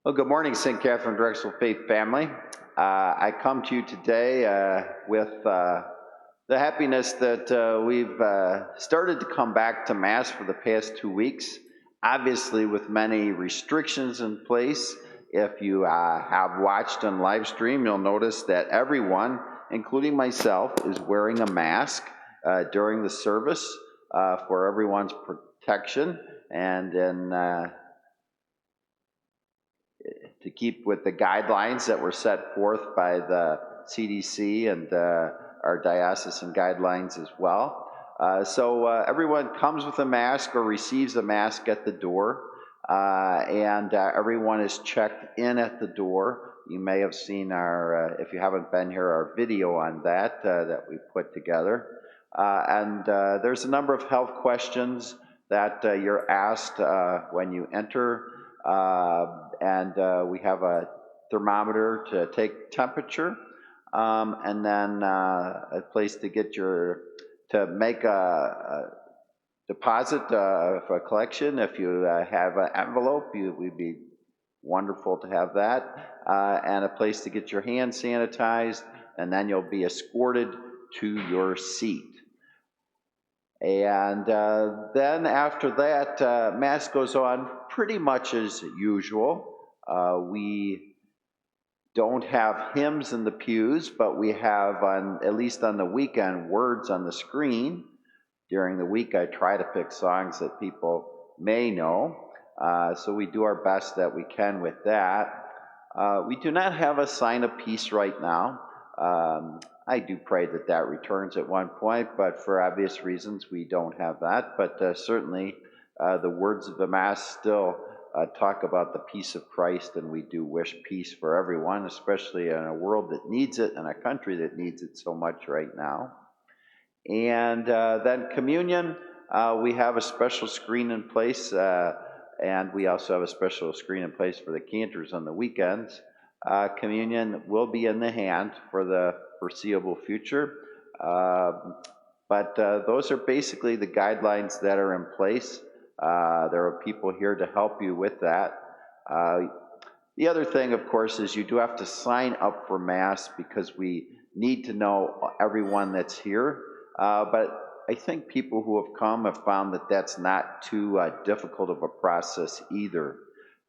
Well, good morning, St. Catherine Drexel Faith family. I come to you today with the happiness that we've started to come back to Mass for the past 2 weeks, obviously with many restrictions in place. If you have watched on live stream, you'll notice that everyone, including myself, is wearing a mask during the service for everyone's protection and to keep with the guidelines that were set forth by the CDC and our diocesan guidelines as well. So everyone comes with a mask or receives a mask at the door, and everyone is checked in at the door. You may have seen our, if you haven't been here, our video on that that we put together. And there's a number of health questions that you're asked when you enter. And we have a thermometer to take temperature, and then a place to get to make a deposit for a collection. If you have an envelope, we'd be wonderful to have that, and a place to get your hands sanitized, and then you'll be escorted to your seat. And then after that, Mass goes on pretty much as usual. We don't have hymns in the pews, but we have, at least on the weekend, words on the screen. During the week, I try to pick songs that people may know, so we do our best that we can with that. We do not have a sign of peace right now. I do pray that that returns at one point, but for obvious reasons, we don't have that. But certainly, the words of the Mass still talk about the peace of Christ, and we do wish peace for everyone, especially in a world that needs it and a country that needs it so much right now. And then communion, we have a special screen in place, and we also have a special screen in place for the cantors on the weekends. Communion will be in the hand for the foreseeable future, but those are basically the guidelines that are in place. There are people here to help you with that. The other thing, of course, is you do have to sign up for Mass because we need to know everyone that's here. But I think people who have come have found that that's not too difficult of a process either.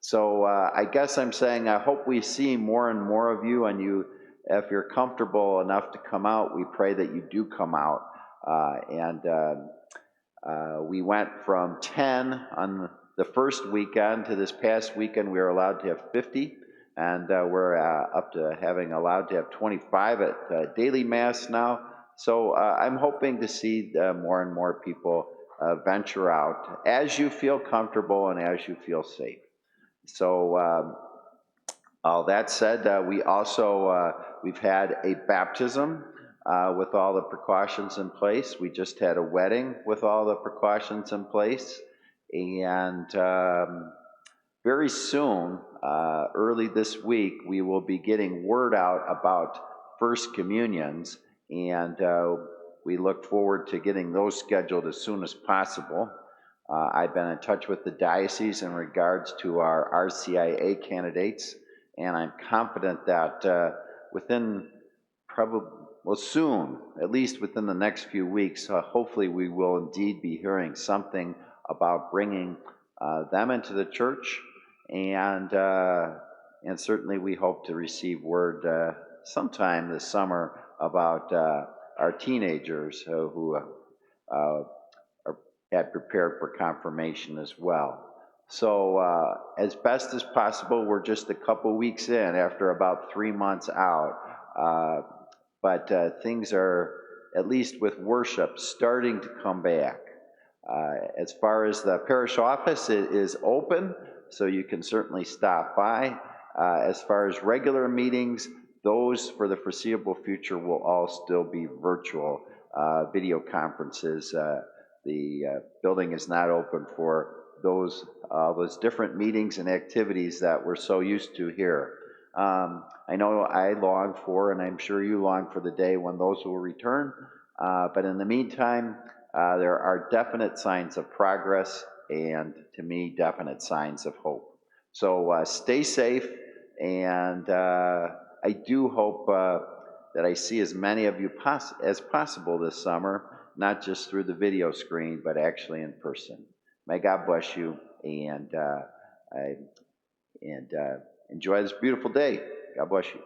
So I guess I'm saying I hope we see more and more of you, and if you're comfortable enough to come out, we pray that you do come out. We went from 10 on the first weekend to this past weekend we were allowed to have 50, and we're up to having allowed to have 25 at daily Mass now. So I'm hoping to see more and more people venture out as you feel comfortable and as you feel safe. So all that said, we've had a baptism with all the precautions in place. We just had a wedding with all the precautions in place. And very soon, early this week, we will be getting word out about First Communions, and we look forward to getting those scheduled as soon as possible. I've been in touch with the diocese in regards to our RCIA candidates, and I'm confident that soon, at least within the next few weeks, hopefully we will indeed be hearing something about bringing them into the church, and certainly we hope to receive word sometime this summer about our teenagers who had prepared for confirmation as well. So as best as possible, we're just a couple weeks in after about 3 months out, but things are, at least with worship, starting to come back. As far as the parish office, it is open, so you can certainly stop by. As far as regular meetings, those for the foreseeable future will all still be virtual video conferences. The building is not open for those different meetings and activities that we're so used to here. I know I long for, and I'm sure you long for, the day when those will return. But in the meantime, there are definite signs of progress, and to me, definite signs of hope. So stay safe, and I do hope that I see as many of you as possible this summer, not just through the video screen, but actually in person. May God bless you, and, I, and enjoy this beautiful day. God bless you.